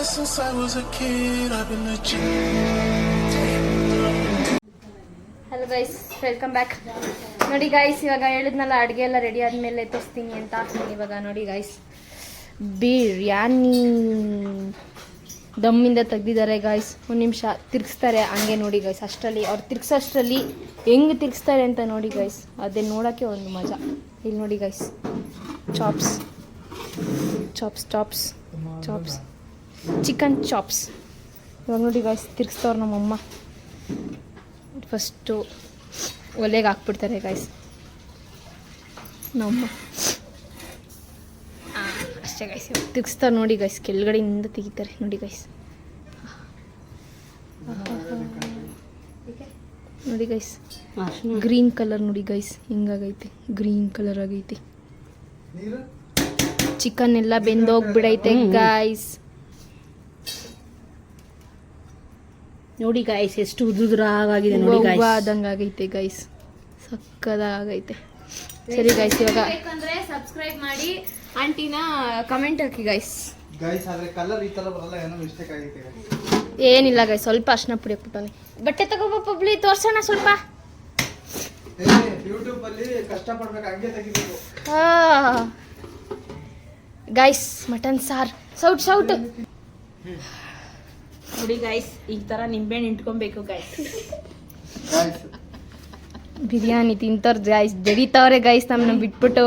since I was a kid, I've been legit. Hello guys, welcome back. ನೋಡಿ guys, ಇವಾಗ ಹೇಳಿದ್ನಲ್ಲ ಅಡುಗೆ ಎಲ್ಲ ರೆಡಿ ಆದಮೇಲೆ ತೋರಿಸ್ತೀನಿ ಅಂತ. ಇವಾಗ ನೋಡಿ ಗೈಸ್, ಬಿರಿಯಾನಿ ದಮ್ಮಿಂದ ತೆಗ್ದಿದ್ದಾರೆ ಗೈಸ್. ಒಂದು ನಿಮಿಷ ತಿರ್ಗಿಸ್ತಾರೆ ಹಂಗೆ ನೋಡಿ ಗೈಸ್. ಅಷ್ಟರಲ್ಲಿ ಅವ್ರು ತಿರ್ಗಿಸೋಷ್ಟರಲ್ಲಿ ಹೆಂಗೆ ತಿರ್ಗಿಸ್ತಾರೆ ಅಂತ ನೋಡಿ ಗೈಸ್. ಅದೇ ನೋಡೋಕ್ಕೆ ಒಂದು ಮಜಾ. ಇಲ್ಲಿ ನೋಡಿ guys, chops chops chops chops chicken chops. ಇವಾಗ ನೋಡಿ ಗೈಸ್, ತಿರ್ಗಿಸ್ತವ್ರು ನಮ್ಮಮ್ಮ. ಫಸ್ಟು ಒಲೆಗೆ ಹಾಕ್ಬಿಡ್ತಾರೆ ಗೈಸ್ ನಮ್ಮಮ್ಮ. ಅಷ್ಟೇ ಗೈಸ್, ತಿರ್ಗಿಸ್ತಾರೆ ನೋಡಿ ಗೈಸ್. ಕೆಳಗಡೆಯಿಂದ ತೆಗಿತಾರೆ ನೋಡಿ ಗೈಸ್. ನೋಡಿ ಗೈಸ್, ಗ್ರೀನ್ ಕಲರ್ ನೋಡಿ ಗೈಸ್, ಹಿಂಗಾಗೈತೆ. ಗ್ರೀನ್ ಕಲರ್ ಆಗೈತೆ. ಚಿಕನ್ ಎಲ್ಲ ಬೆಂದೋಗ್ಬಿಡೈತೆ ಗೈಸ್. ನೋಡಿ ಗೈಸ್, ಎಷ್ಟು ಉದುರಾಗಿದೆ ನೋಡಿ ಗೈಸ್. ಆದಂಗಾಗೈತೆ ಗೈಸ್, ಸಕ್ಕದಾಗೈತೆ. ಸರಿ ಗೈಸ್, ಇವಾಗ ಬೇಕಂದ್ರೆ ಸಬ್ಸ್ಕ್ರೈಬ್ ಮಾಡಿ, ಆಂಟಿನ ಕಮೆಂಟ್ ಹಾಕಿ ಗೈಸ್. ಆದ್ರೆ ಕಲರ್ ಈ ತರ ಬರಲ್ಲ, ಏನೋ ಮಿಸ್ಟೇಕ್ ಆಗೈತೆ. ಏನಿಲ್ಲ ಗೈಸ್, ಸ್ವಲ್ಪ ಅರ್ಶಿನ ಪುಡಿ ಹಾಕ್ಬಿಟ್ಟಾನೆ. ಬಟ್ಟೆ ತಗೋಬ ಪಬ್ಲಿ, ತೋರ್ಸೋಣ ಸ್ವಲ್ಪ. ಯೂಟ್ಯೂಬ್ ಅಲ್ಲಿ ಕಷ್ಟಪಡ್ಬೇಕು, ಹಂಗೆ ತೆಗಿಬೇಕು ಗೈಸ್. ಮಟನ್ ಸಾರ್ ಸೌಟ್ ಸೌಟ್. ನೋಡಿ ಗೈಸ್, ಈ ತರ ನಿಂಬೆಹಣ್ಣು ಇಟ್ಕೊಬೇಕು ಗೈಸ್. ಬಿರಿಯಾನಿ ತಿಂತವ್ರು ಗೈಸ್, ಜಡಿತವ್ರೆ ಗೈಸ್ ನಮ್ಮನ್ನ ಬಿಟ್ಬಿಟ್ಟು.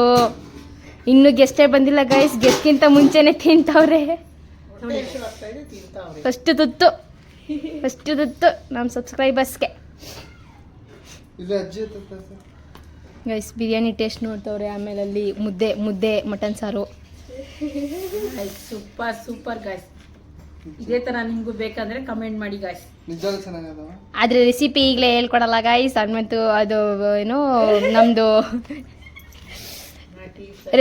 ಇನ್ನು ಗೆಸ್ಟೇ ಬಂದಿಲ್ಲ ಗೈಸ್, ಗೆಸ್ಟ್ಗಿಂತ ಮುಂಚೆನೆ ತಿಂತವ್ರೆ. ಫಸ್ಟ್ ತುತ್ತು ನಮ್ಮ ಸಬ್ಸ್ಕ್ರೈಬರ್ಸ್ಗೆ ಗೈಸ್. ಬಿರಿಯಾನಿ ಟೇಸ್ಟ್ ನೋಡ್ತವ್ರೆ. ಆಮೇಲೆ ಅಲ್ಲಿ ಮುದ್ದೆ ಮಟನ್ ಸಾರು. Super super guys. ಇದೇ ತರ ನಿಮ್ಗೂ ಬೇಕಂದ್ರೆ ಕಮೆಂಟ್ ಮಾಡಿ ಗೈಸ್. ಆದ್ರೆ ರೆಸಿಪಿ ಈಗಲೇ ಹೇಳ್ಕೊಡಲ್ಲ ಗೈಸ್. ಮತ್ತು ಅದು ಏನೋ ನಮ್ದು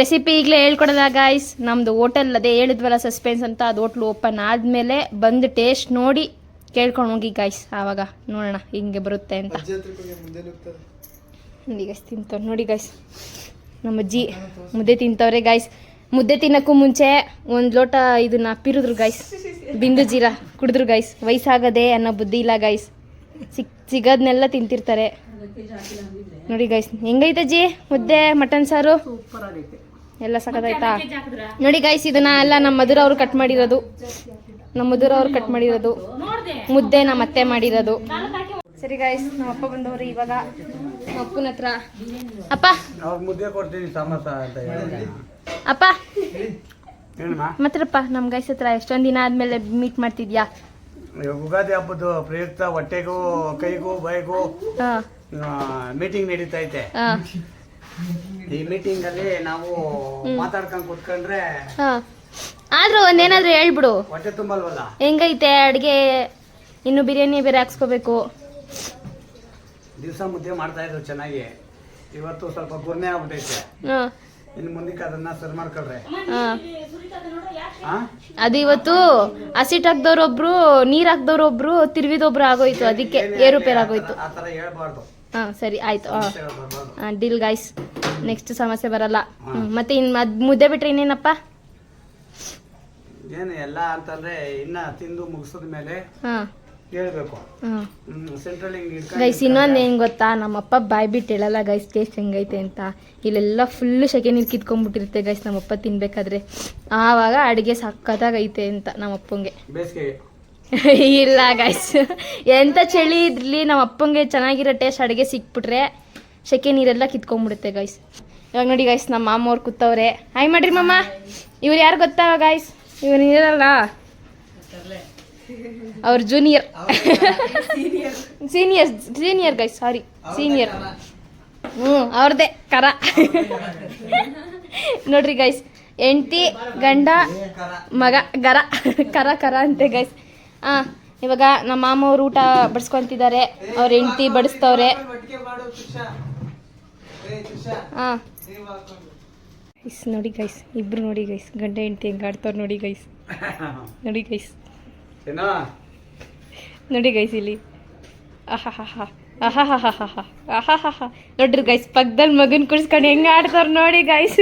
ರೆಸಿಪಿ ಈಗಲೇ ಹೇಳ್ಕೊಡಲ್ಲ ಗೈಸ್. ನಮ್ದು ಹೋಟೆಲ್, ಅದೇ ಹೇಳಿದ್ವಲ್ಲ ಸಸ್ಪೆನ್ಸ್ ಅಂತ, ಅದು ಹೋಟ್ಲು ಓಪನ್ ಆದ್ಮೇಲೆ ಬಂದು ಟೇಸ್ಟ್ ನೋಡಿ ಕೇಳ್ಕೊಂಡು ಹೋಗಿ ಗೈಸ್. ಆವಾಗ ನೋಡೋಣ ಹಿಂಗೆ ಬರುತ್ತೆ ಅಂತ. ನೋಡಿ ಗೈಸ್, ತಿಂತವ್ರು ನೋಡಿ ಗೈಸ್. ನಮ್ಮ ಅಜ್ಜಿ ಮುದ್ದೆ ತಿಂತವ್ರೆ ಗೈಸ್. ಮುದ್ದೆ ತಿನ್ನೋಕ್ಕೂ ಮುಂಚೆ ಒಂದು ಲೋಟ ಇದನ್ನ ಪಿರಿದ್ರು ಗೈಸ್. ಬಿಂದು ಜೀರಾ ಕುಡಿದ್ರು ಗೈಸ್. ವಯಸ್ಸಾಗದೆ ಅನ್ನೋ ಬುದ್ಧಿ ಇಲ್ಲ ಗೈಸ್. ಸಿಗೋದನ್ನೆಲ್ಲ ತಿಂತಿರ್ತಾರೆ ನೋಡಿ ಗೈಸ್. ಹೆಂಗೈತೆ ಅಜ್ಜಿ ಮುದ್ದೆ ಮಟನ್ ಸಾರು? ಎಲ್ಲ ಸಖತ್ತಾಯ್ತಾ? ನೋಡಿ ಗೈಸ್, ಇದನ್ನ ಎಲ್ಲ ನಮ್ಮ ಮಧುರವ್ರು ಕಟ್ ಮಾಡಿರೋದು. ಮುದ್ದೆ ನಮ್ಮ ಅತ್ತೆ ಮಾಡಿರೋದು. ಸರಿ ಗೈಸ್, ನಮ್ಮ ಅಪ್ಪ ಬಂದವ್ರು ಇವಾಗ. ನಮ್ಮ ಅಪ್ಪನ ಹತ್ರ ಅಪ್ಪ ಮುದ್ದೆ ಕೊಡ್ತೀನಿ ಸಮೋಸ ಅಂತ ಅಪ್ಪ ಮಾತ್ರಪ್ಪ. ನಮ್ಮ ಗೈಸ್ ಹತ್ರ ಎಷ್ಟೊಂದು ದಿನ ಆದ್ಮೇಲೆ ಮೀಟ್ ಮಾಡ್ತಿದ್ಯಾ? ಯುಗಾದಿ ಹಬ್ಬದ ಪ್ರಯುಕ್ತ ಹೊಟ್ಟೆಗೂ ಕೈಗೂ ಬಾಯಿಗೂ ಮೀಟಿಂಗ್ ನಡೀತಾ ಐತೆ. ಈ ಮೀಟಿಂಗ್ ಅಲ್ಲಿ ನಾವು ಮಾತಾಡ್ಕೊಂಡ್ ಕೂತ್ಕೊಂಡ್ರೆ ಆದ್ರೂ ಒಂದೇನಾದ್ರೂ ಹೇಳ್ಬಿಡು. ಹೊಟ್ಟೆ ತುಂಬಲ್ವಲ್ಲ. ಹೆಂಗೈತೆ ಅಡ್ಗೆ? ಇನ್ನು ಬಿರಿಯಾನಿ ಬೇರೆ ಹಾಕ್ಸ್ಕೋಬೇಕು. ದಿವಸ ಮುದ್ದೆ ಮಾಡ್ತಾ ಇದ್ರು ಚೆನ್ನಾಗಿ. ಇವತ್ತು ಸ್ವಲ್ಪ ಗುರ್ನೆ ಆಗ್ಬಿಟ್ಟೈತೆ. ಇನ್ನು ಮುಂದಕ್ಕೆ ಅದನ್ನ ಸರಿ ಮಾಡ್ಕೊಳ್ರೆ. ಅದು ಇವತ್ತು ಹಸಿಟ್ ಹಾಕ್ದವ್ರೊಬ್ರು, ನೀರ್ ಹಾಕ್ದವ್ರೊಬ್ರು, ತಿರ್ವಿದೊಬ್ರು ಆಗೋಯ್ತು. ಅದಕ್ಕೆ ಏರುಪೇರು ಆಗೋಯ್ತು. ಆತರ ಹೇಳ್ಬಾರ್ದು. ಸರಿ ಆಯ್ತು. ಡೀಲ್ ಗೈಸ್, ನೆಕ್ಸ್ಟ್ ಸಮಸ್ಯೆ ಬರಲ್ಲ. ಮತ್ತೆ ಮುದ್ದೆ ಬಿಟ್ರೆ ಇನ್ನೇನಪ್ಪ? ಏನು ಎಲ್ಲ ಅಂತಂದ್ರೆ ಇನ್ನ ತಿಂದು ಮುಗಿಸಿದ ಮೇಲೆ ಹೇಳ್ಬೇಕು. ಗೈಸ್, ಇನ್ನೊಂದು ಏನ್ ಗೊತ್ತಾ, ನಮ್ಮಪ್ಪ ಬಾಯ್ ಬಿಟ್ಟು ಹೇಳಲ್ಲ ಗೈಸ್ ಟೇಸ್ಟ್ ಹೆಂಗೈತೆ ಅಂತ. ಇಲ್ಲೆಲ್ಲ ಫುಲ್ಲು ಸೆಕೆ ನೀರು ಕಿತ್ಕೊಂಡ್ಬಿಟ್ಟಿರುತ್ತೆ ಗೈಸ್ ನಮ್ಮಪ್ಪ ತಿನ್ಬೇಕಾದ್ರೆ. ಆವಾಗ ಅಡುಗೆ ಸಕ್ಕತ್ತಾಗೈತೆ ಅಂತ ನಮ್ಮಪ್ಪಂಗೆ. ಇಲ್ಲ ಗೈಸ್, ಎಂತ ಚಳಿ ಇದ್ರಲ್ಲಿ ನಮ್ಮಪ್ಪಂಗೆ ಚೆನ್ನಾಗಿರೋ ಟೇಸ್ಟ್ ಅಡುಗೆ ಸಿಕ್ಬಿಟ್ರೆ ಸೆಕೆ ನೀರೆಲ್ಲ ಕಿತ್ಕೊಂಡ್ಬಿಡುತ್ತೆ ಗೈಸ್. ಇವಾಗ ನೋಡಿ ಗೈಸ್, ನಮ್ಮ ಮಾಮ ಅವ್ರು ಕೂತವ್ರೆ. ಹಾಯ್ ಮಾಡ್ರಿ ಮಾಮ. ಇವ್ರು ಯಾರು ಗೊತ್ತಾ ಗೈಸ್? ಇವ್ರು ಇರಲ್ಲ, ಅವ್ರ ಜೂನಿಯರ್ ಸೀನಿಯರ್ ಗೈಸ್, ಸಾರಿ ಸೀನಿಯರ್. ಅವ್ರದ್ದೇ ಕರ. ನೋಡ್ರಿ ಗೈಸ್, ಹೆಂಡ್ತಿ ಗಂಡ ಮಗ ಕರ ಅಂತೆ ಗೈಸ್. ಇವಾಗ ನಮ್ಮ ಮಾಮ ಅವ್ರು ಊಟ ಬಡಿಸ್ಕೊಂತಿದ್ದಾರೆ. ಅವ್ರ ಹೆಂಡ್ತಿ ಬಡಿಸ್ತವ್ರೆ. ನೋಡಿ ಗೈಸ್, ಇಬ್ರು ನೋಡಿ ಗೈಸ್, ಗಂಡ ಹೆಂಡ್ತಿ ಹೆಂಗೆ ಆಡ್ತವ್ರು ನೋಡಿ ಗೈಸ್. ನೋಡಿ ಗೈಸ್ ಇಲ್ಲಿ. ನೋಡ್ರಿ ಗೈಸ್, ಪಕ್ಕದಲ್ಲಿ ಮಗನ್ ಕುಡಿಸ್ಕೊಂಡು ಹೆಂಗೆ ಆಡ್ತಾರ ನೋಡಿ ಗೈಸ್.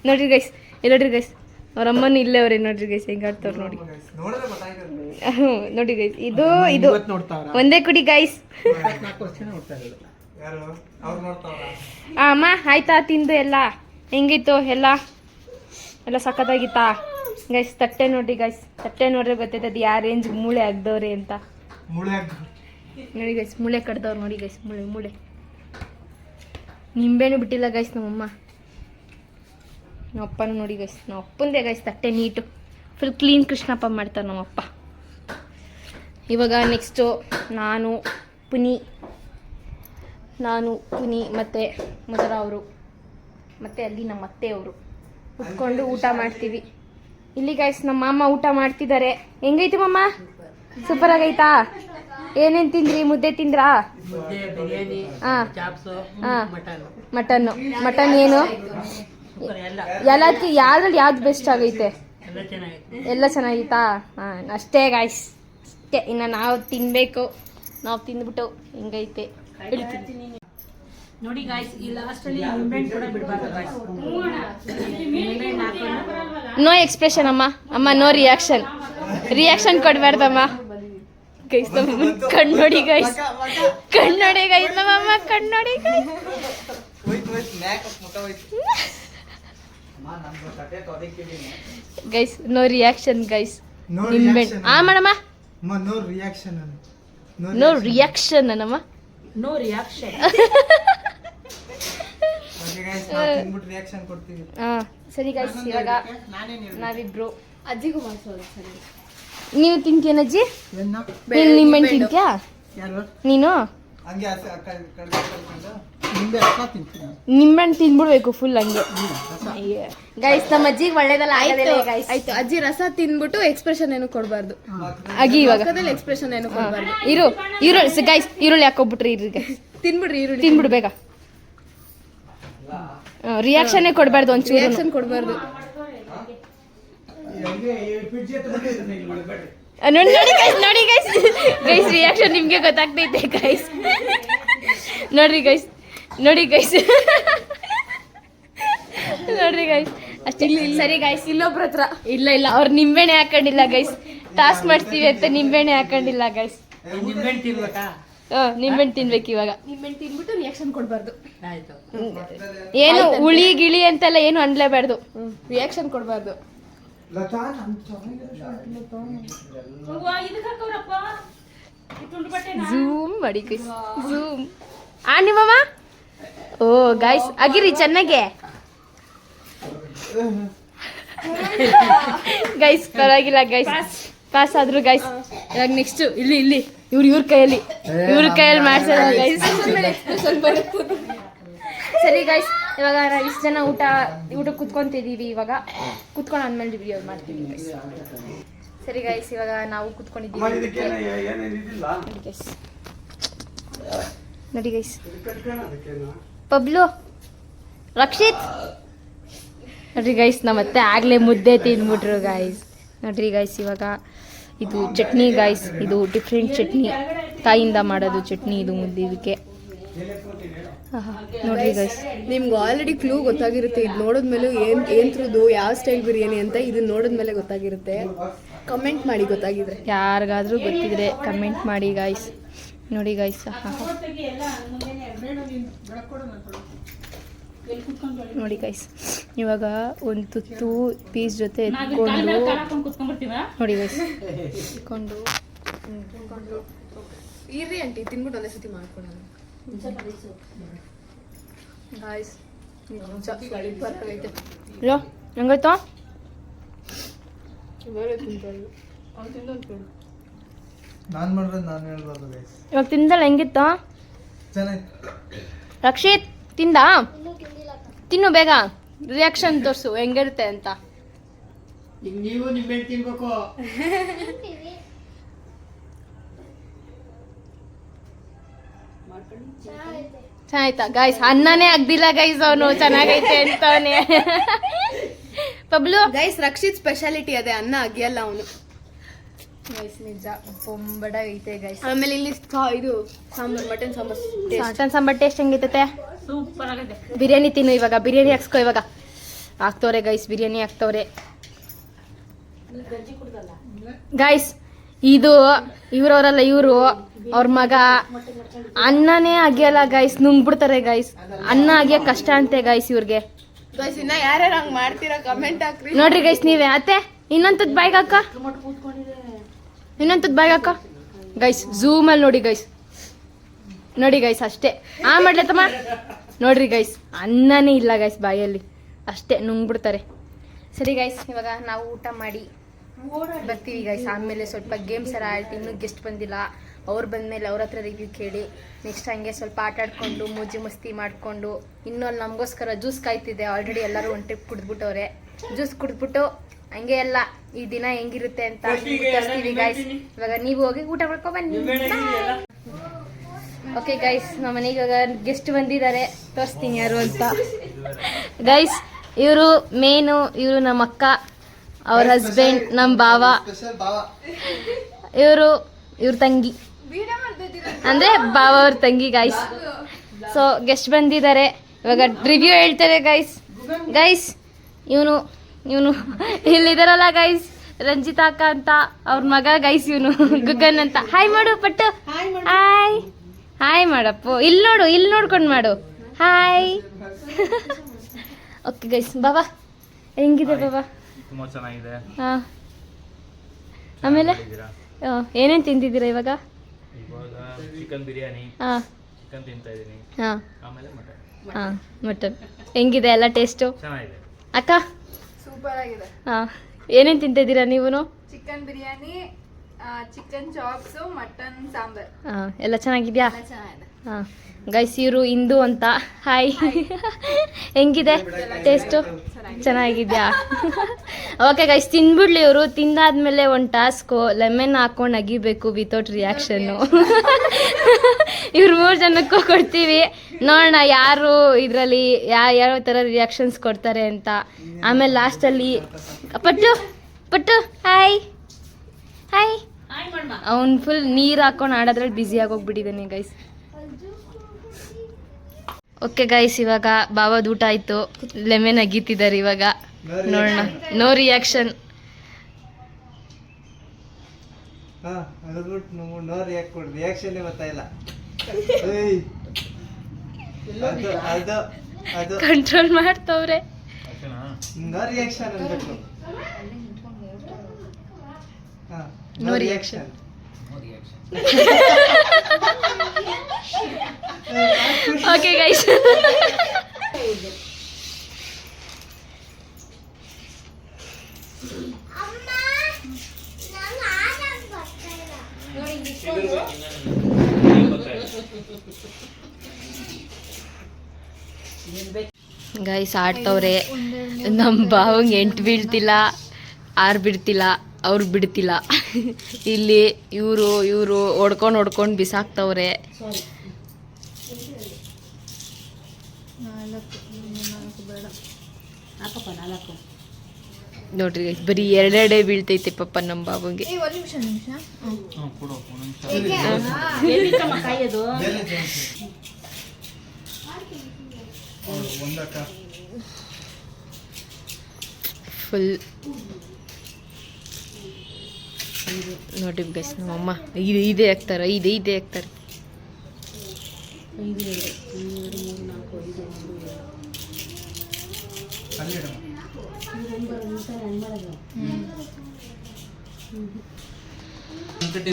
ನೋಡ್ರಿ ಗೈಸ್, ನೋಡ್ರಿ ಗೈಸ್, ಅವ್ರ ಅಮ್ಮನ ಇಲ್ಲೇ ಅವ್ರೆ ನೋಡ್ರಿ ಗೈಸ್ ಹೆಂಗ್ ಆಡ್ತಾವ್ರು ನೋಡಿ. ನೋಡಿದ್ರೆ ಗೊತ್ತಾಗಿರುತ್ತೆ. ನೋಡಿ ಗೈಸ್ ಇದು ಒಂದೇ ಕುಡಿ ಗೈಸ್. ಯಾರು ಅವ್ರು ನೋಡ್ತಾವ್ರ? ಅಮ್ಮ ಆಯ್ತಾ ತಿಂದು ಎಲ್ಲ ಹೆಂಗಿತ್ತು ಎಲ್ಲ ಸಖತ್ತಾಗಿತ್ತಾ ಗೈಸ್? ತಟ್ಟೆ ನೋಡ್ರಿ ಗೈಸ್, ತಟ್ಟೆ ನೋಡ್ರೆ ಗೊತ್ತೈತದ ಯಾವ ರೇಂಜ್ ಮೂಳೆ ಆಗ್ದವ್ರೆ ಅಂತ. ನೋಡಿ ಗೈಸ್ ಮೂಳೆ ಕಡ್ದವ್ರು ನೋಡಿ ಗೈಸ್, ಮೂಳೆ ನಿಂಬೆನೂ ಬಿಟ್ಟಿಲ್ಲ ಗೈಸ್ ನಮ್ಮಮ್ಮ. ನಮ್ಮ ಅಪ್ಪನೂ ನೋಡಿ ಗೈಸ್, ನಮ್ಮ ಅಪ್ಪಂದೇ ಗೈಸ್ ತಟ್ಟೆ ನೀಟು ಫುಲ್ ಕ್ಲೀನ್ ಕೃಷ್ಣಪ್ಪ ಮಾಡ್ತಾರೆ ನಮ್ಮಪ್ಪ. ಇವಾಗ ನೆಕ್ಸ್ಟು ನಾನು ಪುನಿ ಮತ್ತು ಮಧುರ ಅವರು ಮತ್ತು ಅಲ್ಲಿ ನಮ್ಮ ಅತ್ತೆಯವರು ಕುತ್ಕೊಂಡು ಊಟ ಮಾಡ್ತೀವಿ. ಇಲ್ಲಿ ಗೈಸ್ ನಮ್ಮ ಮಾಮ ಊಟ ಮಾಡ್ತಿದ್ದಾರೆ. ಹೆಂಗೈತಿ ಮಮ್ಮ? ಸೂಪರ್ ಆಗೈತಾ? ಏನೇನು ತಿಂದ್ರಿ? ಮುದ್ದೆ ತಿಂದ್ರಾ? ಹಾಂ ಹಾಂ ಮಟನ್ ಏನು ಎಲ್ಲದಕ್ಕೆ ಯಾವ್ದ್ರಲ್ಲಿ ಯಾವ್ದು ಬೆಸ್ಟ್ ಆಗೈತೆ? ಎಲ್ಲ ಚೆನ್ನಾಗಿತ್ತಾ? ಹಾಂ ಅಷ್ಟೇ ಗಾಯ್ಸ್, ಅಷ್ಟೇ. ಇನ್ನು ನಾವು ತಿನ್ನಬೇಕು, ನಾವು ತಿಂದ್ಬಿಟ್ಟು ಹಿಂಗೈತೆ ಹೇಳ್ತೀನಿ. ನೋಡಿ ಗಾಯ್ಸ್, ಈ ಲಾಸ್ಟ್ ಅಲ್ಲಿ ನಿಂಬೆಹಣ್ಣು ಕೂಡ ಬಿಡಬಾರ್ದು ಗಾಯ್ಸ್. ನಿಂಬೆಹಣ್ಣು ಹಾಕೊಂಡು ನೋ ಎಕ್ಸ್ಪ್ರೆಷನ್ ಅಮ್ಮ ನೋ ರಿಯಾಕ್ಷನ್ ಕೊಡಬಾರ್ದಮ್ಮ ಗೈಸ್. ನಮ್ಮ ಕಣ್ಣೋಡಿ ಗೈಸ್, ನಮ್ಮಮ್ಮ ಕಣ್ಣೋಡಿ ಗೈಸ್. No reaction guys. ನಿಂಬೆಹಣ್ಣು ಮಾಡಮ್ಮ. ನೋ ರಿಯಾಕ್ಷನ್ ಅನ್ನಮ್ಮ. No reaction. ಸರಿ ಗೈಸ್, ಇವಾಗ ನಾವಿಬ್ರು ಅಜ್ಜಿಗೂ ಮಾಡಿಸೋದು. ಸರಿ, ನೀವು ತಿಂತೀಯನಜ್ಜಿ? ನೀನು ನಿಂಬೆಹಣ್ಣು ತಿಂತ್ಯಾ? ನೀನು ನಿಂಬೆಹಣ್ಣು ತಿಂದ್ಬಿಡ್ಬೇಕು ಫುಲ್ ಹಂಗೆ ಗೈಸ್. ನಮ್ಮ ಅಜ್ಜಿಗೆ ಒಳ್ಳೇದಲ್ಲ. ಆಯ್ತು ಅಜ್ಜಿ, ರಸ ತಿಂದ್ಬಿಟ್ಟು ಎಕ್ಸ್ಪ್ರೆಷನ್ ಏನು ಕೊಡಬಾರ್ದು. ಆಗಿ ಇವಾಗ ಎಕ್ಸ್ಪ್ರೆಷನ್ ಏನು ಕೊಡಬಾರ್ದು. ಈರುಳ್ಳಿ ಗೈಸ್, ಈರುಳ್ಳಿ ಹಾಕೋಬಿಟ್ರಿ. ಇರ್ರಿ ಗೈಸ್, ತಿನ್ಬಿಡು ಬೇಗ. ರಿಯಾಕ್ಷನ್ ಕೊಡಬಾರ್ದು, ಒಂಚೂರು ರಿಯಾಕ್ಷನ್ ಕೊಡಬಾರ್ದು. ನೋಡಿ ಗೈಸ್ ರಿಯಾಕ್ಷನ್ ನಿಮ್ಗೆ ಗೊತ್ತಾಗ್ತೈತೆ ಗೈಸ್. ನೋಡ್ರಿ ಗೈಸ್ ನೋಡ್ರಿ ಗೈಸ್ ಅಷ್ಟೇ. ಸರಿ ಗೈಸ್, ಇಲ್ಲೊಬ್ರ ಹತ್ರ ಇಲ್ಲ ಅವ್ರು ನಿಂಬೆಣ್ಣೆ ಹಾಕೊಂಡಿಲ್ಲ ಗೈಸ್. ಟಾಸ್ಕ್ ಮಾಡ್ತೀವಿ ಅಂತ ನಿಂಬೆಣ್ಣೆ ಹಾಕೊಂಡಿಲ್ಲ ಗೈಸ್. ನಿಂಬೆಣ್ಣೆ ತಿನ್ಬೇಕು ಇವಾಗ. ನಿಂಬೆಣ್ಣೆ ತಿನ್ಬಿಟ್ಟು ರಿಯಾಕ್ಷನ್ ಕೊಡಬಾರ್ದು. ಏನು ಹುಳಿ ಗಿಳಿ ಅಂತೆಲ್ಲ ಏನು ಅನ್ಲೇಬಾರ್ದು, ರಿಯಾಕ್ಷನ್ ಕೊಡಬಾರ್ದು. ಝೂಮ್ ಮಾಡಿ ಗೈಸ್, ಝೂಮ್. ನಿಮ್ಮಮ್ಮ ಓ ಗೈಸ್ ಆಗಿರಿ ಚೆನ್ನಾಗೆ ಗೈಸ್. ಪರವಾಗಿಲ್ಲ ಗೈಸ್, ಪಾಸ್ ಆದ್ರು ಗೈಸ್. ಇವಾಗ ನೆಕ್ಸ್ಟ್ ಇಲ್ಲಿ ಇವ್ರ ಕೈಯಲ್ಲಿ ಮಾಡ್ಸೋಣ ಗೈಸ್. ಸರಿ ಗೈಸ್, ಇವಾಗ ನಾವು ಇಷ್ಟು ಜನ ಊಟ ಕುತ್ಕೊಂತಿದ್ದೀವಿ. ಇವಾಗ ಕುತ್ಕೊಂಡು ಆದ್ಮೇಲೆ ವಿಡಿಯೋ ಮಾಡ್ತೀವಿ ಗೈಸ್. ಸರಿ ಗೈಸ್, ಇವಾಗ ನಾವು ಕುತ್ಕೊಂಡಿದ್ದೀವಿ. ನೋಡಿ ಗೈಸ್, ಪಬ್ಲು, ರಕ್ಷಿತ್ ನೋಡ್ರಿ ಗೈಸ್, ನಮ್ಮತ್ತೆ ಆಗ್ಲೇ ಮುದ್ದೆ ತಿಂದ್ಬಿಟ್ರು ಗೈಸ್. ನೋಡ್ರಿ ಗೈಸ್, ಇವಾಗ ಇದು ಚಟ್ನಿ ಗೈಸ್, ಇದು ಡಿಫ್ರೆಂಟ್ ಚಟ್ನಿ, ಕಾಯಿಂದ ಮಾಡೋದು ಚಟ್ನಿ ಇದು ಮುದ್ದೆ. ಇದಕ್ಕೆ ನೋಡ್ರಿ ಗೈಸ್, ನಿಮ್ಗೆ ಆಲ್ರೆಡಿ ಕ್ಲೂ ಗೊತ್ತಾಗಿರುತ್ತೆ. ಇದು ನೋಡಿದ್ಮೇಲೆ ಏನ್ತ್ರದ್ದು ಯಾವ ಸ್ಟೈಲ್ ಬಿರಿಯಾನಿ ಅಂತ ಇದು ನೋಡಿದ್ಮೇಲೆ ಗೊತ್ತಾಗಿರುತ್ತೆ. ಕಮೆಂಟ್ ಮಾಡಿ ಗೊತ್ತಾಗಿದ್ರೆ. ಯಾರಿಗಾದ್ರೂ ಗೊತ್ತಿದ್ರೆ ಕಮೆಂಟ್ ಮಾಡಿ ಗೈಸ್. ನೋಡಿ ಗೈಸ್, ನೋಡಿ ಗೈಸ್, ಇವಾಗ ಒಂದು ತುತ್ತು ಪೀಸ್ ಜೊತೆ ಎತ್ಕೊಂಡು ನೋಡಿ ಗೈಸ್, ಎತ್ಕೊಂಡು ಇರ್ರಿ ಆಂಟಿ, ತಿನ್ಬಿಟ್ಟು ಒಂದೇ ಸತಿ ಮಾಡ್ಕೊಡೋಣ ಗಾಯ್ಸ್. ಹಲೋ, ಹೆಂಗಾಯ್ತು? ಇವಾಗ ತಿಂದಲ್ಲ, ಹೆಂಗಿತ್ತು? ರಕ್ಷಿತ್ ತಿಂದ? ತಿನ್ನು ಬೇಗ, ರಿಯಾಕ್ಷನ್ ತೋರಿಸು ಹೆಂಗಿರುತ್ತೆ ಅಂತ. ನೀವು ನಿಂಬೆಹಣ್ಣು ತಿನ್ಬೇಕು. ಚೆನ್ನಾಯ್ತಾ ಗೈಸ್? ಅನ್ನನೇ ಆಗ್ದಿಲ್ಲ ಗೈಸ್, ಅವನು ಚೆನ್ನಾಗೈತೆ ಅಂತವನೇ. ಪಬ್ಲು ಗೈಸ್, ರಕ್ಷಿತ್ ಸ್ಪೆಷಾಲಿಟಿ ಅದೇ, ಅನ್ನ ಅಗಿಯಲ್ಲ ಅವನು ಗೈಸ್. ನಿಜ ಬೊಂಬಡ ಐತೆ ಗೈಸ್. ಆಮೇಲೆ ಇಲ್ಲಿ ಇದು ಸಾಂಬಾರ್, ಮಟನ್ ಸಾಂಬಾರ್ ಟೇಸ್ಟ್ ಹೆಂಗೈತೆ? ಸೂಪರ್ ಆಗಿದೆ. ಬಿರಿಯಾನಿ ತಿನ್ನು ಇವಾಗ, ಬಿರಿಯಾನಿ ಹಾಕ್ಸ್ಕೊ. ಇವಾಗ ಹಾಕ್ತವ್ರೆ ಗೈಸ್, ಬಿರಿಯಾನಿ ಹಾಕ್ತವ್ರೆ. ಗೈಸ್ ಇದು ಇವ್ರವರಲ್ಲ ಇವರು ಅವ್ರ ಮಗ ಅನ್ನನೇ ಅಗಿಯಲ್ಲ ಗೈಸ್, ನುಂಗ್ಬಿಡ್ತಾರೆ ಗೈಸ್. ಅನ್ನ ಅಗಿಯಕ್ ಕಷ್ಟ ಅಂತೆ ಗೈಸ್ ಇವ್ರಿಗೆ. ಇನ್ನ ಯಾರ್ಯಾರು ಹಂಗ್ ಮಾಡ್ತೀರಾ ಕಮೆಂಟ್ ಹಾಕ್ರಿ. ನೋಡ್ರಿ ಗೈಸ್ ನೀವೇ ಅತ್ತೆ ಇನ್ನೊಂತದ್ ಬಾಯ್ಗೆ ಹಾಕ, ಇನ್ನೊಂತದ್ ಬಾಯ್ಗೆ ಹಾಕ ಗೈಸ್. ಝೂಮಲ್ಲಿ ನೋಡಿ ಗೈಸ್, ನೋಡಿ ಗೈಸ್ ಅಷ್ಟೇ. ಮಾಡ್ಲತ್ತಮ್ಮ ನೋಡ್ರಿ ಗೈಸ್, ಅನ್ನನೇ ಇಲ್ಲ ಗೈಸ್ ಬಾಯಲ್ಲಿ, ಅಷ್ಟೇ ನುಂಗ್ಬಿಡ್ತಾರೆ. ಸರಿ ಗೈಸ್, ಇವಾಗ ನಾವು ಊಟ ಮಾಡಿ ಬರ್ತೀವಿ ಗೈಸ್. ಆಮೇಲೆ ಸ್ವಲ್ಪ ಗೇಮ್ಸ್ ಎಲ್ಲ ಆಡ್ತೀವಿ. ಇನ್ನೂ ಗೆಸ್ಟ್ ಬಂದಿಲ್ಲ, ಅವ್ರು ಬಂದಮೇಲೆ ಅವ್ರ ಹತ್ರ ರಿವ್ಯೂ ಕೇಳಿ ನೆಕ್ಸ್ಟ್ ಹಂಗೆ ಸ್ವಲ್ಪ ಆಟ ಆಡ್ಕೊಂಡು ಮೂಜಿ ಮಸ್ತಿ ಮಾಡಿಕೊಂಡು ಇನ್ನೂ ಅಲ್ಲಿ ನಮಗೋಸ್ಕರ ಜ್ಯೂಸ್ ಕಾಯ್ತಿದೆ. ಆಲ್ರೆಡಿ ಎಲ್ಲರೂ ಒಂದು ಟ್ರಿಪ್ ಕುಡಿದ್ಬಿಟ್ಟವ್ರೆ. ಜ್ಯೂಸ್ ಕುಡಿದ್ಬಿಟ್ಟು ಹಂಗೆ ಎಲ್ಲ ಈ ದಿನ ಹೆಂಗಿರುತ್ತೆ ಅಂತ ತೋರಿಸ್ತೀವಿ ಗೈಸ್. ಇವಾಗ ನೀವು ಹೋಗಿ ಊಟ ಮಾಡ್ಕೊ ಬನ್ನಿ. ಓಕೆ ಗೈಸ್, ನಮ್ಮ ಮನೆಗೆ ಇವಾಗ ಗೆಸ್ಟ್ ಬಂದಿದ್ದಾರೆ, ತೋರಿಸ್ತೀನಿ ಯಾರು ಅಂತ. ಗೈಸ್ ಇವರು ಮೇನು, ಇವರು ನಮ್ಮ ಅಕ್ಕ, ಅವ್ರ ಹಸ್ಬೆಂಡ್ ನಮ್ಮ ಭಾವ, ಇವ್ರ ತಂಗಿ ಅಂದರೆ ಭಾವ ಅವ್ರ ತಂಗಿ ಗೈಸ್. ಸೊ ಗೆಸ್ಟ್ ಬಂದಿದ್ದಾರೆ, ಇವಾಗ ರಿವ್ಯೂ ಹೇಳ್ತಾರೆ ಗೈಸ್. ಗೈಸ್ ಇವನು ಇಲ್ಲಿದಾರಲ್ಲ ಗೈಸ್, ರಂಜಿತಾ ಅಕ್ಕ ಅಂತ ಅವ್ರ ಮಗ ಗೈಸ್. ಇವನು ಗುಗ್ಗನ್ ಅಂತ. ಹಾಯ್ ಮಾಡು ಪಟ್ಟು, ಹಾಯ್ ಹಾಯ್ ಮಾಡಪ್ಪು. ಇಲ್ಲಿ ನೋಡ್ಕೊಂಡು ಮಾಡು ಹಾಯ್. ಓಕೆ ಗೈಸ್, ಬಾಬಾ ಹೆಂಗಿದೆ ಬಾಬಾ? ತುಂಬಾ ಚೆನ್ನಾಗಿದೆ. ಹಾಂ, ಆಮೇಲೆ ಏನೇನು ತಿಂತಿದ್ದೀರಾ ಇವಾಗ? ಇವಾಗ ಚಿಕನ್ ಬಿರಿಯಾನಿ, ಹಾಂ ಚಿಕನ್ ತಿಂತಾ ಇದ್ದೀನಿ, ಹಾಂ ಆಮೇಲೆ ಮಟನ್. ಹಾಂ ಮಟನ್ ಹೆಂಗಿದೆ ಎಲ್ಲ ಟೇಸ್ಟು? ಚೆನ್ನಾಗಿದೆ ಅಕ್ಕ. ಸೂಪರ್ ಆಗಿದೆ. ಹಾಂ, ಏನೇನು ತಿಂತಿದ್ದೀರಾ ನೀವು? Chicken biryani, chicken chops, mutton sambar. ಹಾಂ, ಎಲ್ಲ ಚೆನ್ನಾಗಿದೆಯಾ? ಚೆನ್ನಾಗಿದೆ. ಹಾಂ ಗೈಸ್, ಇವರು ಇಂದು ಅಂತ. ಹಾಯ್, ಹೆಂಗಿದೆ ಟೇಸ್ಟು? ಚೆನ್ನಾಗಿದ್ಯಾ? ಓಕೆ ಗೈಸ್, ತಿಂದ್ಬಿಡ್ಲಿ ಇವರು. ತಿಂದಾದ್ಮೇಲೆ ಒಂದು ಟಾಸ್ಕು, ಲೆಮನ್ ಹಾಕೊಂಡು ಅಗಿಬೇಕು ವಿತೌಟ್ ರಿಯಾಕ್ಷನ್ನು. ಇವ್ರು 3 ಜನಕ್ಕೂ ಕೊಡ್ತೀವಿ, ನೋಡೋಣ ಯಾರು ಇದರಲ್ಲಿ ಯಾವ ಥರ ರಿಯಾಕ್ಷನ್ಸ್ ಕೊಡ್ತಾರೆ ಅಂತ. ಆಮೇಲೆ ಲಾಸ್ಟಲ್ಲಿ ಪಟ್ಟು ಹಾಯ್ ಹಾಯ್. ಅವ್ನು ಫುಲ್ ನೀರು ಹಾಕೊಂಡು ಆಡೋದ್ರಲ್ಲಿ ಬ್ಯುಸಿ ಆಗೋಗ್ಬಿಟ್ಟಿದ್ದಾನೆ ಗೈಸ್. ಓಕೆ ಗೈಸ್, ಇವಾಗ ಬಾವದ ಊಟ ಆಯಿತು, ಲೆಮನ್ ಅಗಿತಿದ್ದಾರೆ ಇವಾಗ. ನೋಡೋಣ, ನೋ ರಿಯಾಕ್ಷನ್. ಕಂಟ್ರೋಲ್ ಮಾಡ್ತವ್ರೆ. No reaction. Okay guys, guys ಆಡ್ತವ್ರೆ. ನಮ್ಮ ಬಾವಂಗೆ 8 ಬೀಳ್ತಿಲ್ಲ, 6 ಬಿಡ್ತಿಲ್ಲ, ಅವ್ರು ಬಿಡ್ತಿಲ್ಲ. ಇಲ್ಲಿ ಇವರು ಹೊಡ್ಕೊಂಡು ಬಿಸಾಕ್ತವ್ರೆ. ನೋಡ್ರಿ ಬರೀ 2 ಬೀಳ್ತೈತೆ ಪಾಪ ನಮ್ಮ ಬಾಬುಗೆ. ಫುಲ್ ನೋಡಿ ಗೈಸ್, ನಮ್ಮಮ್ಮ ಇದೇ ಹಾಕ್ತಾರೆ.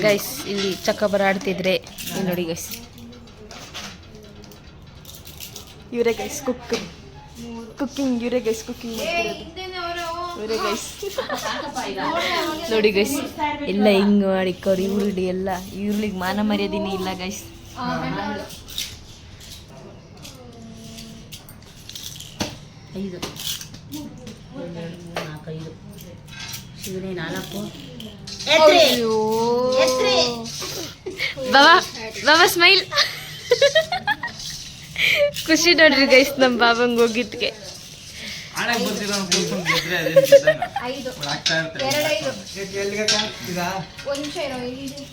ಗೈಸ್ ಇಲ್ಲಿ ಚಕ್ಕಬರ ಆಡ್ತಿದ್ರೆ ನೋಡಿ ಗೈಸ್, ಇವರೇ ಗೈಸ್ ಕುಕ್ಕಿಂಗ್ ಇವರೇ ಗೈಸ್ ಕುಕ್ಕಿಂಗ್ ಇವರೇ ಗೈಸ್. ನೋಡಿ ಗೈಸ್, ಎಲ್ಲ ಹಿಂಗೆ ಮಾಡಿಕೋರಿ ಈರುಳ್ಳಿ ಎಲ್ಲ. ಈರುಳ್ಳಿಗೆ ಮಾನ ಮರ್ಯಾದಿನೇ ಇಲ್ಲ ಗೈಸ್. ಬಾಬಾ ಸ್ಮೈಲ್. ಖುಷಿ ನೋಡ್ರಿ ಗೈಸ್ ನಮ್ಮ ಬಾಬಂಗೆ ಹೋಗಿದ್ಕೆ.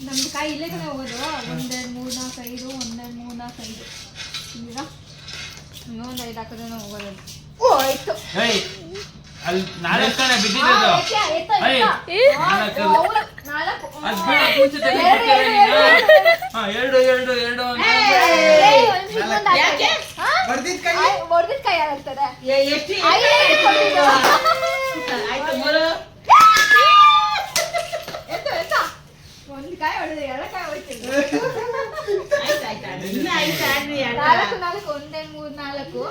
ನಮ್ದು ಕಾಯಿ ಇಲ್ಲೇ ಹೋಗೋದು. 1 2 3 4 5 1 2 3 4 5 ಈಗ ಇನ್ನೊಂದು 5 ಹಾಕಿದ್ರೆ ಹೋಗೋದು. ಆಯ್ತು ಅಲ್ಲಿ 4 ಕಣೆ ಬಿದ್ದಿದ್ದು. ಅಯ್ಯ, 4 ಅದು ಬೇಡ ಮುಂಚೆ ತೆಗೆದುಬಿಡ್ತೀರ ನೀನು. ಹಾ 2 ಯಾಕೆ ಬರ್ದಿದ್ ಕೈ ಹೊಡೆದಿದ್ ಕೈ ಆಗ್ತದೆ ಎಷ್ಟು ಆಯ್ತು 3 ಒಂದು ಕಾಯಿ ಹೊಡೆದ್ರೆ 2 ಕಾಯಿ ಹೋಯ್ತಿಲ್ಲ. ಆಯ್ತು ಇನ್ನ ಆಯ್ತು ಆಡ್ರಿ 4 ಒಂದೇ 3 4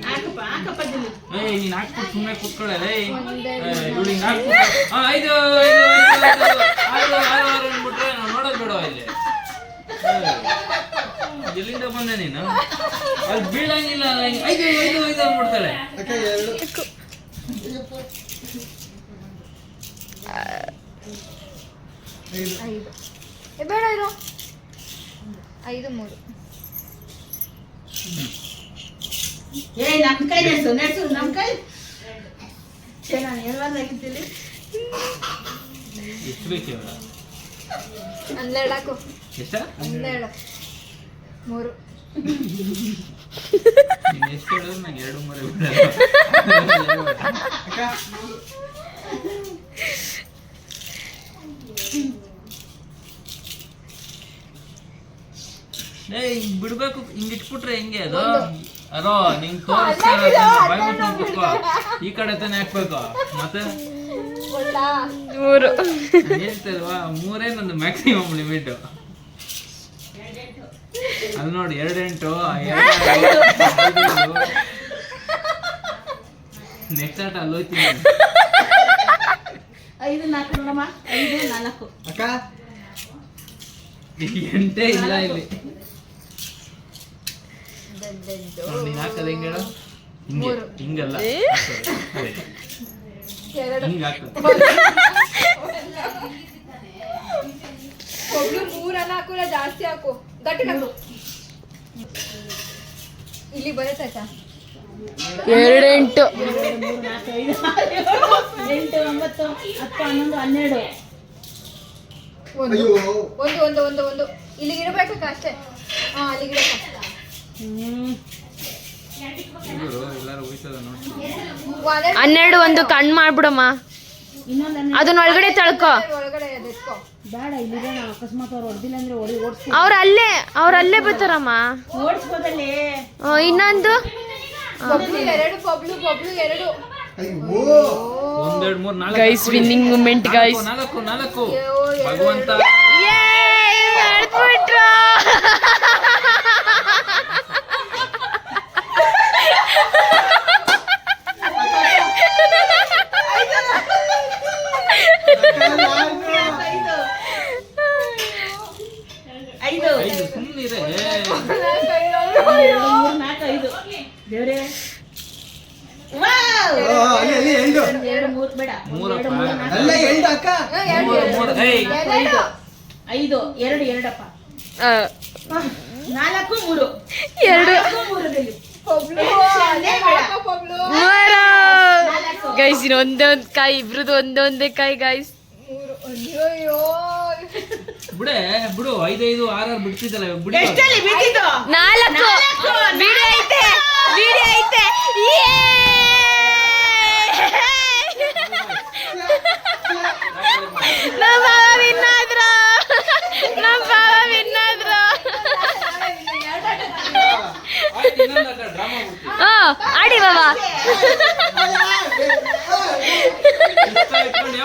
ಹಾಕಪ್ಪ ಜಲ್ಲಿ ಏಯ್ ನೀನು ಹಾಕ್ಬಿಟ್ಟು ಸುಮ್ಮನೆ ಕೂತ್ಕೊಳ್ಳೆ ಏಯ್ ಒಂದೇ ಇವಳು ಹಿಂಗೆ ಹಾಕ್ಬಿಟ್ಟು 5 6 ಅಂದ್ಬಿಟ್ರೆ ನಾವು ನೋಡೋದು ಬೇಡ ಇಲ್ಲಿ. ಎಲ್ಲಿಂದ ಬಂದೆ ನೀನು? ಅಲ್ಲಿ ಬೀಳಂಗಿಲ್ಲ 5 ಅಂದ್ಬಿಡ್ತಾಳೆ. ಅಕ್ಕ 2 5 ಬೇಡ ಇರು 5 3 ನಮ್ ಕೈ ನೆಡ್ಸು ನಮ್ ಕೈ ನಾನು ಹೇಳುವಾಗ ಆಗಿದ್ದಿಲ್ಲ ಎಷ್ಟು ಬೇಕು ಇವಾಗ? 12 ಹಾಕು ಎಷ್ಟ? 12 3 ನೀನು ಎಷ್ಟು ಹೇಳಿದ್ರು ನಂಗೆ 2 3 ಬಿಡಲ್ಲ. ಅಕ್ಕ ಏಯ್ ಹಿಂಗ್ ಬಿಡ್ಬೇಕು, ಹಿಂಗ್ ಇಟ್ಬಿಟ್ರೆ ಹೆಂಗೆ ಅದು? ಅರೋ ನಿಂಗೆ ತೋರಿಸ್ತಾರೆ ಬಾಯ್ ಮುಚ್ಕೊಂಡು ಕೂತ್ಕೋ. ಈ ಕಡೆ ತಾನೇ ಹಾಕ್ಬೇಕು ಮತ್ತೆ 3 ಹೇಳ್ತಲ್ವಾ 3 ನಂದು ಮ್ಯಾಕ್ಸಿಮಮ್ ಲಿಮಿಟ್. ಅಲ್ಲಿ ನೋಡಿ 2 8 ನೆಕ್ಸ್ಟ್ ಆಟ ಅಲ್ಲಿ ಹೋಯ್ತೀನಿ. 5 4 ನೋಡಮ್ಮ 5 4 ಅಕ್ಕ ಎಂಟೇ ಇಲ್ಲ ಇಲ್ಲಿ. ನೀನ್ ಹಾಕದ ಹೆಂಗ ಹೇಳು? ಹಿಂಗೆ ಹಿಂಗಲ್ಲ ಹಿಂಗ ಹಾಕು. ಒಬ್ಳು 3 ಹಾಕುಲ್ಲ ಜಾಸ್ತಿ ಹಾಕು ಗಟ್ಟಿ ಹಾಕು ಇಲ್ಲಿ ಬರುತ್ತೆ ಅಕ್ಕ 2 8 3 4 5 8 9 10 11 12 ಅಯ್ಯೋ ಒಂದು ಇಲ್ಲಿಗೆ ಇಡಬೇಕಕ್ಕ ಅಷ್ಟೇ ಹಾ ಅಲ್ಲಿಗೆ ಇಡಬೇಕು ಇವರು ಎಲ್ಲಾರು ಹೋಯ್ತದ ನೋಡಿ. 12 ಒಂದು ಕಣ್ಣು ಮಾಡ್ಬಿಡಮ್ಮ. ಇನ್ನೊಂದು ಅದನ್ನ ಒಳಗಡೆ ತಳ್ಕೊ. ಒಳಗಡೆ ಎತ್ಕೋ ಬೇಡ ಇಲ್ಲಿದೆ ನಾವು ಅಕಸ್ಮಾತ್ ಅವ್ರು ಹೊಡೆದಿಲ್ಲ ಅಂದ್ರೆ ಓಡಿಸ್ಬೋದು ಅವ್ರ ಅಲ್ಲೇ ಬರ್ತಾರಮ್ಮ. ಓಡಿಸ್ಬೋದಲ್ಲಿ ಇನ್ನೊಂದು ಬಬ್ಲು 2 ಬಬ್ಲು 2 ಅಯ್ಯೋ 1 2 3 4 ಗೈಸ್ ವಿನ್ನಿಂಗ್ ಮೂಮೆಂಟ್ ಗೈಸ್. 4 ಭಗವಂತ ಐದು 5 ಸುಮ್ಮನಿರೆ. 2 3 4 5 ದೇವ್ರೇ ಅಲ್ಲಿ ಎಂಡು 2 3 ಬೇಡ 3 ಅಲ್ಲ ಎಂಡು ಅಕ್ಕ 3 ಏಯ್ 5 2 2 ಅಪ್ಪ 4 3 3ದಲ್ಲಿ ಗೈಸ್ ಇನ್ನೊಂದೇ ಒಂದು ಕಾಯಿ, ಇಬ್ರದ್ದು ಒಂದೊಂದೇ ಕಾಯಿ ಗೈಸ್. ಬಿಡು 5 5 6 6 ಬಿಡ್ತಿದ್ದಲ್ಲ ಇವಾಗ ಬಿಡಿ. ಎಷ್ಟಲ್ಲಿ ಬಿದ್ದಿದ್ದು 4 ಬಿಡಿ ಐತೆ ನಮ್ಮ ಬಾವ ವಿನ್ ಆದ್ರು. ಆಯ್ತು ಇನ್ನೊಂದು ಡ್ರಾಮಾ ಬಿಡ್ತೀವಿ. ಆಡಿ ಬಾವ. ಪಿಸ್ತಾ ಇಟ್ಕೊಂಡು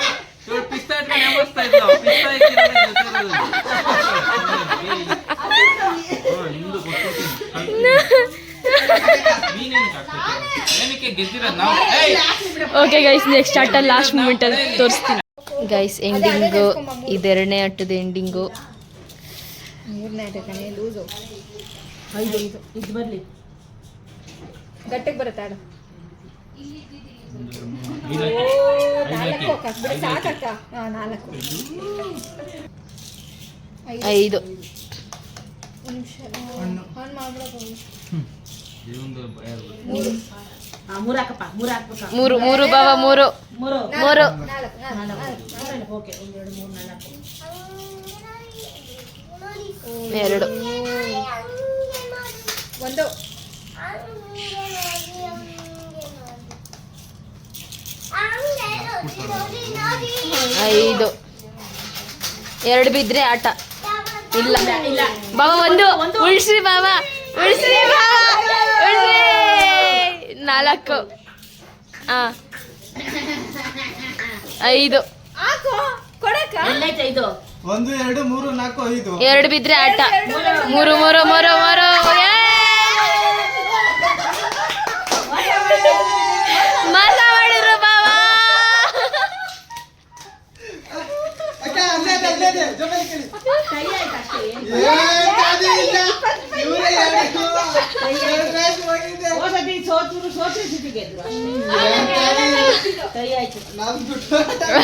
ಯಾವಸ್ತಾ ಇದ್ದ ಪಿಸ್ತಾ ನಿಮ್ದು ಕೊಟ್ಬಿಡ್ತೀನಿ. ನೀನೇನಕ್ಕೆ ಹಾಕ್ಬೇಕು? ಏನಕ್ಕೆ ಗೆದ್ದಿರೋದು ನಾವು? ಓಕೆ ಗೈಸ್ ನೆಕ್ಸ್ಟ್ ಆಟ ಲಾಸ್ಟ್ ಮೂಮೆಂಟ್ ಅಲ್ಲಿ ತೋರಿಸ್ತೀನಿ ಗೈಸ್. ಎಂಡಿಂಗು ಇದೆರಡನೇ ಆಟದ ಎಂಡಿಂಗು. 3ನೇ ಆಟಕ್ಕೆ ಲೂಸು 5 ಇದು ಬರ್ಲಿ ಗಟ್ಟಿಗೆ ಬರುತ್ತೆ ಆಡು 5 ಸಾಕಕ್ಕ 4 5 ನಿಮಿಷ ಆನ್ ಮಾಡ್ಬಿಡೋದು 3 ಹಾಕಪ್ಪ 3 ಹಾಕ್ಬೇಕಾ 3 ಬಾವ 3 3 4 ಓಕೆ 1 2 3 2 4 ಒಂದು 5 2 ಬಿದ್ರೆ ಆಟ ಇಲ್ಲ ಬಾಬಾ ಒಂದು ಉಳಿಸ್ರಿ ಬಾಬಾ ಉಳಿಸ್ರಿ 4 5 ಎಲ್ಲೈತೆ 1 2 3 4 5 2 ಬಿದ್ರೆ ಆಟ 3 ಮಜಾ ಮಾಡಿದ್ರು ಬಾಬಾ ಅಕ್ಕ ಅಲ್ಲೇ ಜೊತೆ ಕೇಳಿ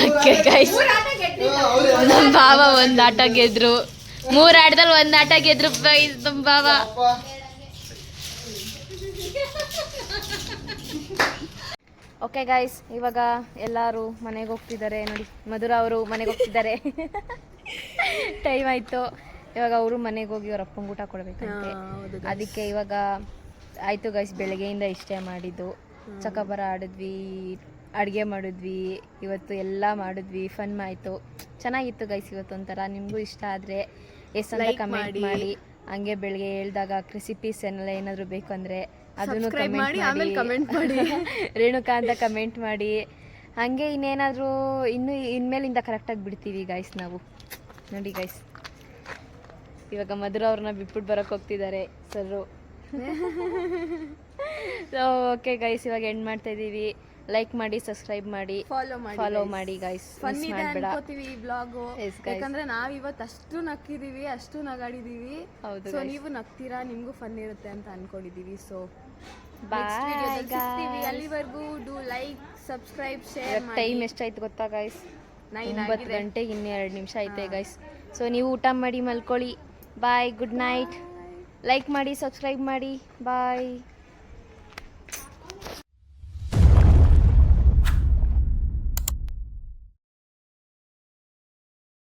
ಓಕೆ ಗೈಸ್ ನಮ್ಮ ಬಾಬಾ 1 ಆಟ ಗೆದ್ರು 3 ಆಟದಲ್ಲಿ 1 ಆಟ ಗೆದ್ರು ನಮ್ಮ ಬಾಬಾ. ಓಕೆ ಗೈಸ್, ಇವಾಗ ಎಲ್ಲರೂ ಮನೆಗೆ ಹೋಗ್ತಿದ್ದಾರೆ. ನೋಡಿ ಮಧುರ ಅವರು ಮನೆಗೆ ಹೋಗ್ತಿದ್ದಾರೆ. ಟೈಮ್ ಆಯಿತು. ಇವಾಗ ಅವರು ಮನೆಗೆ ಹೋಗಿ ಅವ್ರ ಅಪ್ಪಂಗೆ ಊಟ ಕೊಡಬೇಕಂತೆ. ಅದಕ್ಕೆ ಇವಾಗ ಆಯಿತು ಗೈಸ್, ಬೆಳಗ್ಗೆಯಿಂದ ಇಷ್ಟೇ ಮಾಡಿದ್ದು. ಚಕಬರ ಆಡಿದ್ವಿ, ಅಡುಗೆ ಮಾಡಿದ್ವಿ, ಇವತ್ತು ಎಲ್ಲ ಮಾಡಿದ್ವಿ, ಫನ್ ಆಯಿತು, ಚೆನ್ನಾಗಿತ್ತು ಗೈಸ್. ಇವತ್ತು ಒಂಥರ ನಿಮಗೂ ಇಷ್ಟ ಆದರೆ ಎಸ್ ಅಂತ ಕಮೆಂಟ್ ಮಾಡಿ. ಹಂಗೆ ಬೆಳಗ್ಗೆ ಹೇಳ್ದಾಗ ರೆಸಿಪೀಸ್ ಏನೆಲ್ಲ ಏನಾದರೂ ಬೇಕು ಅಂದರೆ ಅದನ್ನು ಕಮೆಂಟ್ ಮಾಡಿ. ರೇಣುಕಾ ಅಂತ ಕಮೆಂಟ್ ಮಾಡಿ. ಹಾಗೆ ಇನ್ನೇನಾದರೂ ಇನ್ಮೇಲಿಂದ ಕರೆಕ್ಟಾಗಿ ಬಿಡ್ತೀವಿ ಗೈಸ್ ನಾವು. ನೋಡಿ ಗೈಸ್, ಇವಾಗ ಮಧುರ ಅವ್ರನ್ನ ಬಿಟ್ಬಿಟ್ಟು ಬರೋಕ್ಕೆ ಹೋಗ್ತಿದ್ದಾರೆ ಸರ್. ಓಕೆ ಗೈಸ್, ಇವಾಗ ಎಂಡ್ ಮಾಡ್ತಾ ಇದ್ದೀವಿ. ಲೈಕ್ ಮಾಡಿ, ಸಬ್ಸ್ಕ್ರೈಬ್ ಮಾಡಿ, ಫಾಲೋ ಮಾಡಿ ಗೈಸ್. ಈ ಬ್ಲಾಗು ಯಾಕಂದ್ರೆ ನಾವ್ ಇವತ್ತು ಅಷ್ಟು ನಕ್ಕಿದೀವಿ, ಅಷ್ಟು ನಗಾಡಿದೀವಿ. ಹೌದು, ಸೊ ನೀವು ನಗ್ತೀರಾ, ನಿಮ್ಗೂ ಫನ್ ಇರುತ್ತೆ ಅಂತ ಅನ್ಕೊಂಡಿದೀವಿ. So bye. ಅಲ್ಲಿವರೆಗೂ do like, subscribe, share. Time ಎಷ್ಟಾಯ್ತು ಗೊತ್ತಾ ಗೈಸ್? 9 ಗಂಟೆಗೆ ಇನ್ನೂ 2 ನಿಮಿಷ ಐತೆ ಗೈಸ್. ಸೊ ನೀವು ಊಟ ಮಾಡಿ ಮಲ್ಕೊಳ್ಳಿ. ಬಾಯ್, ಗುಡ್ ನೈಟ್. ಲೈಕ್ ಮಾಡಿ, ಸಬ್ಸ್ಕ್ರೈಬ್ ಮಾಡಿ. ಬಾಯ್.